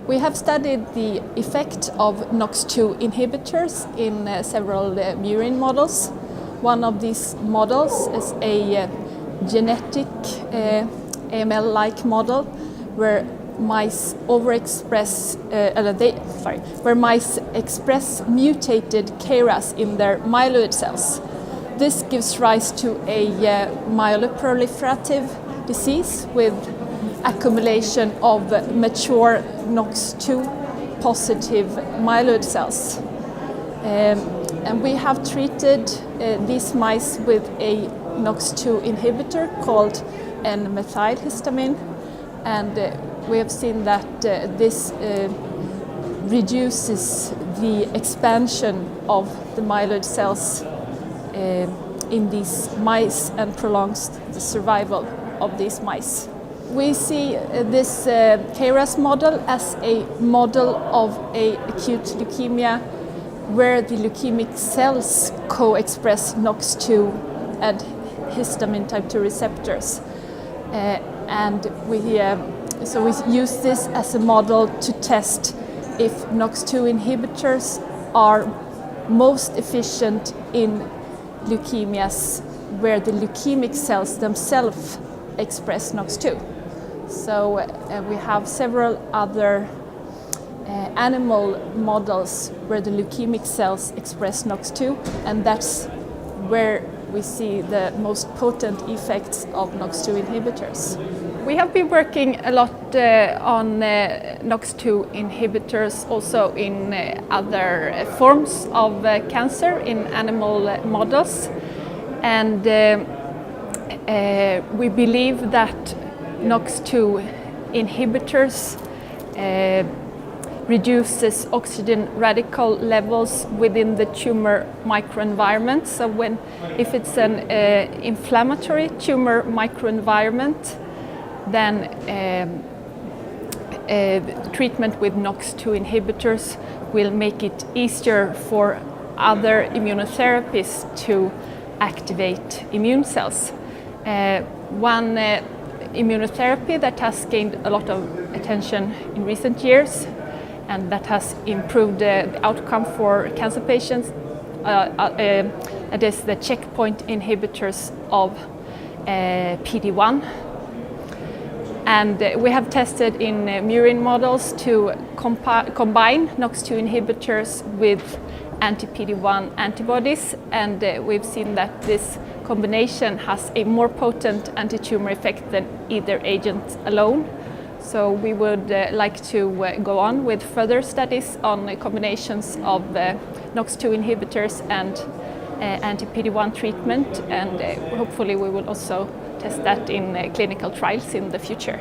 We have studied the effect of NOX2 inhibitors in several murine models. One of these models is a genetic AML-like model where mice where mice express mutated KRAS in their myeloid cells. This gives rise to a myeloproliferative disease with accumulation of mature NOX2 positive myeloid cells. And we have treated these mice with a NOX2 inhibitor called Nα-methyl-histamine, and we have seen that this reduces the expansion of the myeloid cells in these mice and prolongs the survival of these mice. We see this KRAS model as a model of an acute leukemia where the leukemic cells co-express NOX2 and histamine type 2 receptors. So we use this as a model to test if NOX2 inhibitors are most efficient in leukemias where the leukemic cells themselves express NOX2. So we have several other animal models where the leukemic cells express NOX2, and that's where we see the most potent effects of NOX2 inhibitors. We have been working a lot on NOX2 inhibitors also in other forms of cancer in animal models, and we believe that NOX2 inhibitors reduces oxygen radical levels within the tumor microenvironment. So if it's an inflammatory tumor microenvironment, then treatment with NOX2 inhibitors will make it easier for other immunotherapies to activate immune cells. One immunotherapy that has gained a lot of attention in recent years and that has improved the outcome for cancer patients it is the checkpoint inhibitors of PD-1. And we have tested in murine models to combine NOX2 inhibitors with anti-PD-1 antibodies, and we've seen that this combination has a more potent anti-tumor effect than either agent alone. So we would like to go on with further studies on combinations of NOX2 inhibitors and anti-PD-1 treatment, and hopefully we will also test that in clinical trials in the future.